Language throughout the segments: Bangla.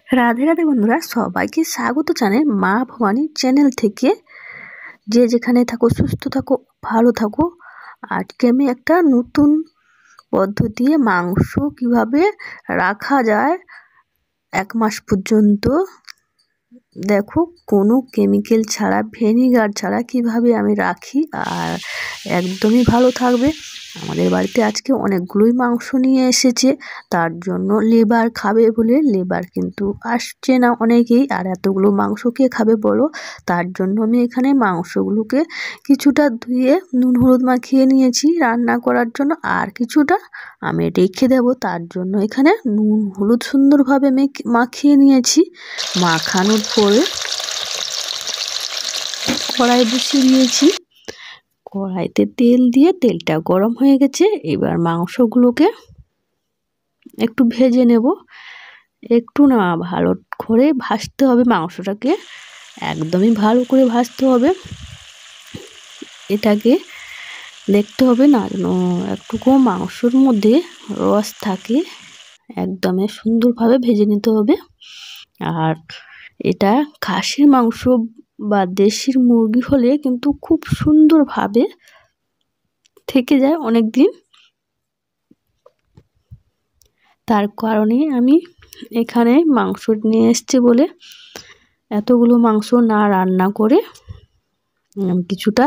রাধে রাধে বন্ধুরা, সবাইকে স্বাগত জানাই মা ভবানী চ্যানেল থেকে। যে যেখানে থাকো সুস্থ থাকো, ভালো থাকো। আজকে আমি একটা নতুন পদ্ধতি মাংস কিভাবে রাখা যায় 1 মাস পর্যন্ত, দেখো কোনো কেমিক্যাল ছাড়া, ভিনেগার ছাড়া কিভাবে আমি রাখি আর একদমই ভালো থাকবে। আমাদের বাড়িতে আজকে অনেকগুলোই মাংস নিয়ে এসেছে, তার জন্য লেবার খাবে বলে লেবার কিন্তু আসছে না অনেকেই, আর এতগুলো মাংস কে খাবে বলো। তার জন্য আমি এখানে মাংসগুলোকে কিছুটা ধুয়ে নুন হলুদ মাখিয়ে নিয়েছি রান্না করার জন্য, আর কিছুটা আমি রেখে দেবো। তার জন্য এখানে নুন হলুদ সুন্দরভাবে মাখিয়ে নিয়েছি। মাখানোর পরে কড়াই বসিয়ে দিয়েছি। কড়াইতে তেল দিয়ে তেলটা গরম হয়ে গেছে। এবার মাংসগুলোকে একটু ভেজে নেব। একটু না, ভালো করে ভাজতে হবে মাংসটাকে, একদমই ভালো করে ভাজতে হবে। এটাকে দেখতে হবে না যেন একটুকু মাংসর মধ্যে রস থাকে, একদমই সুন্দরভাবে ভেজে নিতে হবে। আর এটা খাসির মাংস বা দেশির মুরগি হলে কিন্তু খুব সুন্দরভাবে থেকে যায় অনেক দিন। তার কারণে আমি এখানে মাংস নিয়ে এসেছি বলে এতগুলো মাংস না রান্না করে কিছুটা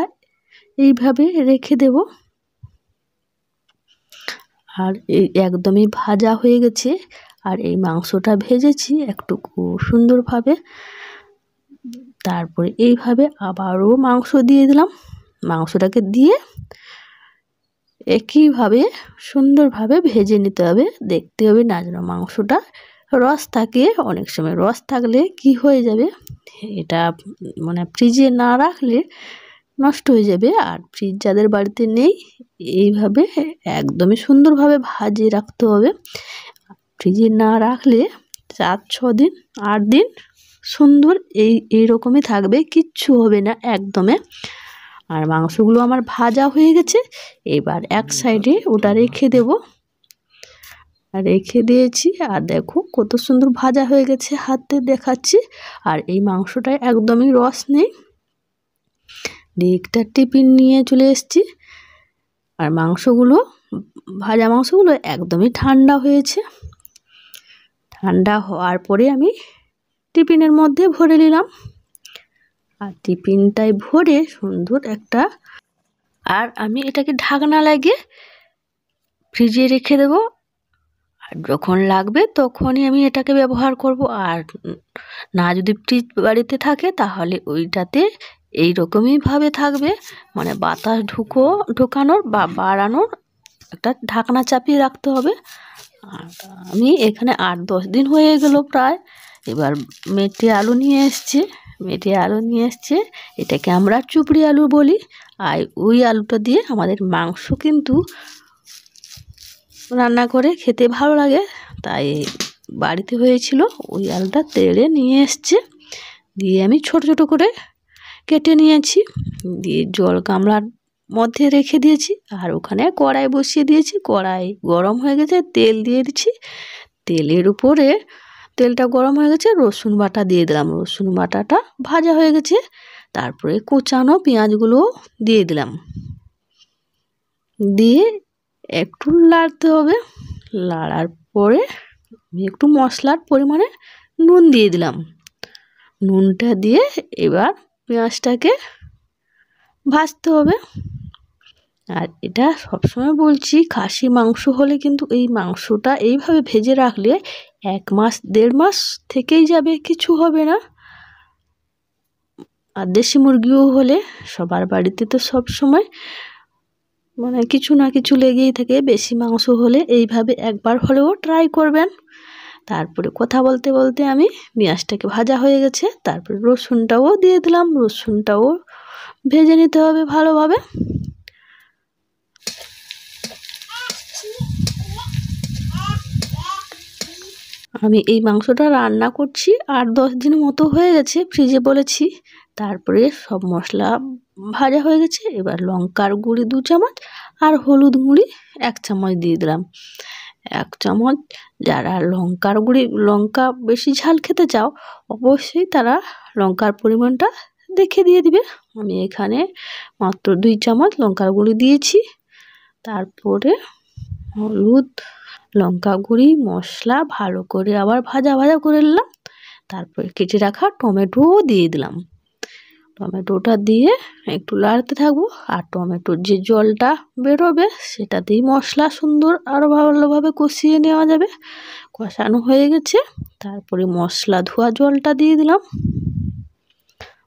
এইভাবে রেখে দেব। আর এই একদমই ভাজা হয়ে গেছে, আর এই মাংসটা ভেজেছি একটু সুন্দরভাবে। তারপরে এইভাবে আবারও মাংস দিয়ে দিলাম। মাংসটাকে দিয়ে একইভাবে সুন্দরভাবে ভেজে নিতে হবে। দেখতে হবে না যেন মাংসটা রস থাকে। অনেক সময় রস থাকলে কি হয়ে যাবে, এটা মানে ফ্রিজে না রাখলে নষ্ট হয়ে যাবে। আর ফ্রিজ যাদের বাড়িতে নেই, এইভাবে একদমই সুন্দরভাবে ভাজিয়ে রাখতে হবে। ফ্রিজে না রাখলে 4-6 দিন 8 দিন সুন্দর এইরকমই থাকবে, কিচ্ছু হবে না একদমে। আর মাংসগুলো আমার ভাজা হয়ে গেছে। এবার এক সাইডে ওটা রেখে দেব। রেখে দিয়েছি, আর দেখো কত সুন্দর ভাজা হয়ে গেছে, হাতে দেখাচ্ছি। আর এই মাংসটায় একদমই রস নেই। একটা টিফিন নিয়ে চলে এসেছি। আর মাংসগুলো, ভাজা মাংসগুলো একদমই ঠান্ডা হয়েছে। ঠান্ডা হওয়ার পরে আমি টিফিনের মধ্যে ভরে নিলাম। আর টিফিনটায় ভরে সুন্দর একটা, আর আমি এটাকে ঢাকনা লাগিয়ে ফ্রিজে রেখে দেব। আর যখন লাগবে তখনই আমি এটাকে ব্যবহার করব। আর না যদি ফ্রিজ বাড়িতে থাকে তাহলে ওইটাতে এইরকমই ভাবে থাকবে, মানে বাতাস ঢোকানোর বা বাড়ানোর একটা ঢাকনা চাপিয়ে রাখতে হবে। আর আমি এখানে 8-10 দিন হয়ে গেল প্রায়। এবার মেটে আলু নিয়ে এসছে। এটাকে আমরা চুপড়ি আলু বলি। আর ওই আলুটা দিয়ে আমাদের মাংস কিন্তু রান্না করে খেতে ভালো লাগে, তাই বাড়িতে হয়েছিল। ওই আলুটা তেলে নিয়ে এসছে, দিয়ে আমি ছোট ছোট করে কেটে নিয়েছি। দিয়ে জল গামলার মধ্যে রেখে দিয়েছি। আর ওখানে কড়াই বসিয়ে দিয়েছি। কড়াই গরম হয়ে গেছে, তেল দিয়ে দিচ্ছি। তেলের উপরে তেলটা গরম হয়ে গেছে, রসুন বাটা দিয়ে দিলাম। রসুন বাটাটা ভাজা হয়ে গেছে। তারপরে কুচানো পেঁয়াজগুলো দিয়ে দিলাম। দিয়ে একটু লাড়তে হবে। লাড়ার পরে আমি একটু মশলার পরিমাণে নুন দিয়ে দিলাম। নুনটা দিয়ে এবার পেঁয়াজটাকে ভাজতে হবে। আর এটা সবসময় বলছি, খাসি মাংস হলে কিন্তু এই মাংসটা এইভাবে ভেজে রাখলে 1-1.5 মাস থেকেই যাবে, কিছু হবে না। আর দেশি মুরগিও হলে সবার বাড়িতে তো সব সময় মানে কিছু না কিছু লেগেই থাকে। বেশি মাংস হলে এইভাবে একবার হলেও ট্রাই করবেন। তারপরে কথা বলতে বলতে আমি পেঁয়াজটাকে ভাজা হয়ে গেছে, তারপরে রসুনটাও দিয়ে দিলাম। রসুনটাও ভেজে নিতে হবে ভালোভাবে। আমি এই মাংসটা রান্না করছি 8-10 দিন মতো হয়ে গেছে, ফ্রিজে বলেছি। তারপরে সব মশলা ভাজা হয়ে গেছে। এবার লঙ্কার গুঁড়ি 2 চামচ আর হলুদ গুঁড়ি 1 চামচ দিয়ে দিলাম। 1 চামচ। যারা লঙ্কা বেশি ঝাল খেতে চাও অবশ্যই তারা লঙ্কার পরিমাণটা দেখে দিয়ে দিবে। আমি এখানে মাত্র 2 চামচ লঙ্কার গুঁড়ি দিয়েছি। তারপরে হলুদ, লঙ্কা গুঁড়ি, মশলা ভালো করে আবার ভাজা করে নিলাম। তারপরে কেটে রাখা টমেটো দিয়ে দিলাম। টমেটোটা দিয়ে একটু লাড়তে থাকবো। আর টমেটোর যে জলটা বেরোবে সেটাতেই মশলা সুন্দর আরও ভালোভাবে কষিয়ে নেওয়া যাবে। কষানো হয়ে গেছে, তারপরে মশলা ধোয়া জলটা দিয়ে দিলাম।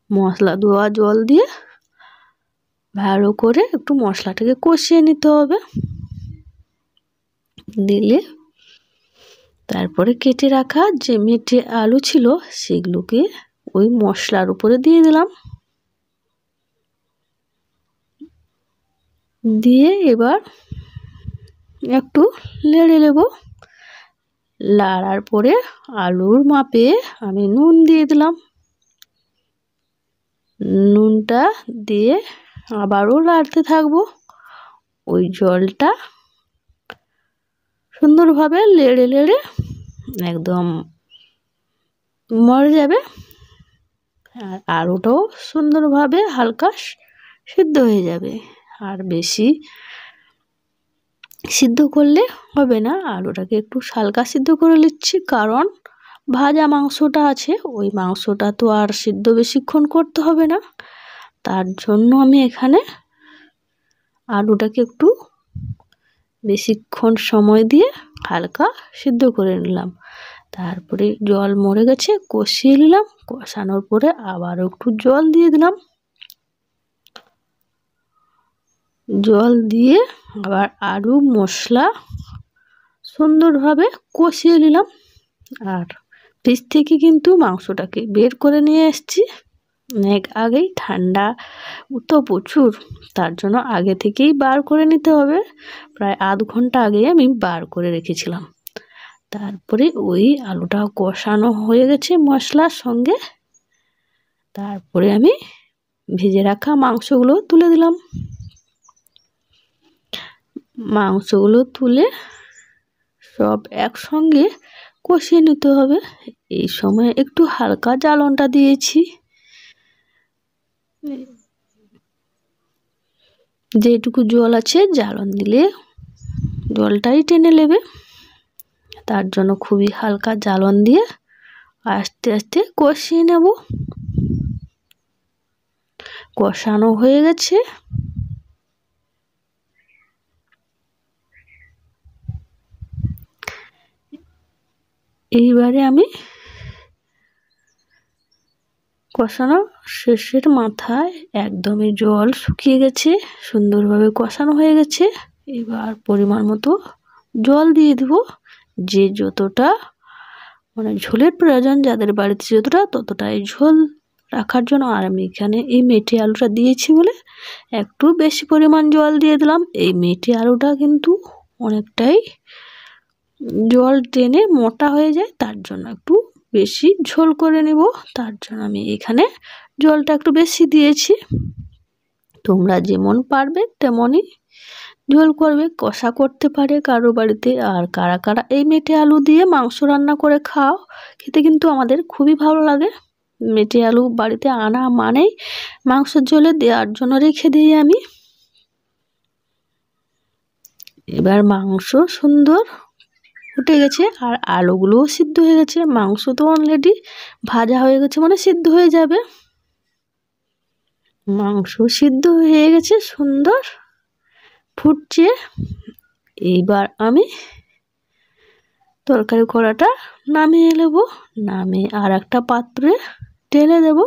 মশলা ধোয়া জল দিয়ে ভালো করে একটু মশলাটাকে কষিয়ে নিতে হবে। দিলে তারপরে কেটে রাখা যে মেটে আলু ছিল সেগুলোকে ওই মশলার উপরে দিয়ে দিলাম। দিয়ে এবার একটু নেড়ে নেব। লাড়ার পরে আলুর মাপে আমি নুন দিয়ে দিলাম। নুনটা দিয়ে আবারও লাড়তে থাকবো। ওই জলটা সুন্দরভাবে নেড়ে একদম মরে যাবে। আর আলুটাও সুন্দরভাবে হালকা সিদ্ধ হয়ে যাবে। আর বেশি সিদ্ধ করলে হবে না, আলুটাকে একটু হালকা সিদ্ধ করে নিচ্ছি, কারণ ভাজা মাংসটা আছে, ওই মাংসটা তো আর সিদ্ধ বেশিক্ষণ করতে হবে না। তার জন্য আমি এখানে আলুটাকে একটু বেশিক্ষণ সময় দিয়ে হালকা সিদ্ধ করে নিলাম। তারপরে জল মরে গেছে, কষিয়ে নিলাম। কষানোর পরে আবার একটু জল দিয়ে দিলাম। জল দিয়ে আবার আলু মশলা সুন্দরভাবে কষিয়ে নিলাম। আর ফ্রিজ থেকে কিন্তু মাংসটাকে বের করে নিয়ে এসেছি অনেক আগেই। ঠান্ডা তো প্রচুর, তার জন্য আগে থেকেই বার করে নিতে হবে। প্রায় আধ ঘন্টা আগে আমি বার করে রেখেছিলাম। তারপরে ওই আলুটা কষানো হয়ে গেছে মশলার সঙ্গে। তারপরে আমি ভেজে রাখা মাংসগুলো তুলে দিলাম। মাংসগুলো তুলে সব একসঙ্গে কষিয়ে নিতে হবে। এই সময় একটু হালকা জ্বালনটা দিয়েছি, যেটুকু জল আছে জ্বালন দিলে জলটাই টেনে নেবে। তার জন্য খুবই হালকা জ্বালন দিয়ে আস্তে আস্তে কষিয়ে নেব। কষানো হয়ে গেছে। এইবারে আমি কষানো শেষের মাথায় একদমই জল শুকিয়ে গেছে, সুন্দরভাবে কষানো হয়ে গেছে। এবার পরিমাণ মতো জল দিয়ে দেব। যে যতটা ঝোলের প্রয়োজন, যাদের বাড়িতে যতটা ততটাই ঝোল রাখার জন্য। আর আমি এখানে এই মেটে আলুটা দিয়েছি বলে একটু বেশি পরিমাণ জল দিয়ে দিলাম। এই মেটে আলুটা কিন্তু অনেকটাই জল টেনে মোটা হয়ে যায়, তার জন্য একটু বেশি ঝোল করে নেব। তার জন্য আমি এখানে জলটা একটু বেশি দিয়েছি। তোমরা যেমন পারবে তেমনই ঝোল করবে। কষা করতে পারে কারো বাড়িতে। আর কারা কারা এই মেটে আলু দিয়ে মাংস রান্না করে খাও, খেতে কিন্তু আমাদের খুবই ভালো লাগে। মেটে আলু বাড়িতে আনা মানেই মাংসের ঝোলে দেওয়ার জন্য রেখে দিই আমি। এবার মাংস সুন্দর ফুটে গেছে আর আলুগুলোও সিদ্ধ হয়ে গেছে। মাংস তো অলরেডি ভাজা হয়ে গেছে, মানে সিদ্ধ হয়ে যাবে। মাংস সিদ্ধ হয়ে গেছে, সুন্দর ফুটছে। এইবার আমি তরকারি কড়াটা নামিয়ে নেব। নামিয়ে আর একটা পাত্রে ঢেলে দেব।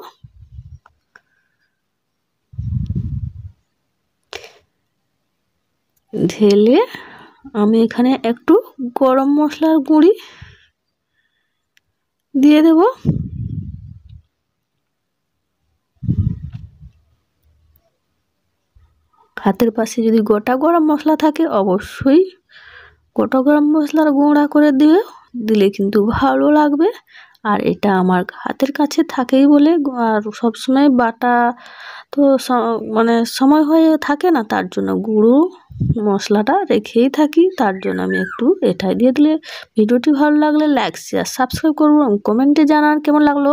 ঢেলে আমি এখানে একটু গরম মশলার গুঁড়ি দিয়ে দেব। হাতের পাশে যদি গোটা গরম মশলা থাকে অবশ্যই গোটা গরম মশলার গুঁড়া করে দিলে কিন্তু ভালো লাগবে। আর এটা আমার হাতের কাছে থাকেই বলে, আর সবসময় বাটা তো মানে সময় হয়ে থাকে না, তার জন্য গুঁড়ো মশলাটা রেখেই থাকি, তার জন্য আমি একটু এটাই দিয়ে দিলে। ভিডিওটি ভালো লাগলে লাইক শেয়ার সাবস্ক্রাইব করুন, কমেন্টে জানান কেমন লাগলো।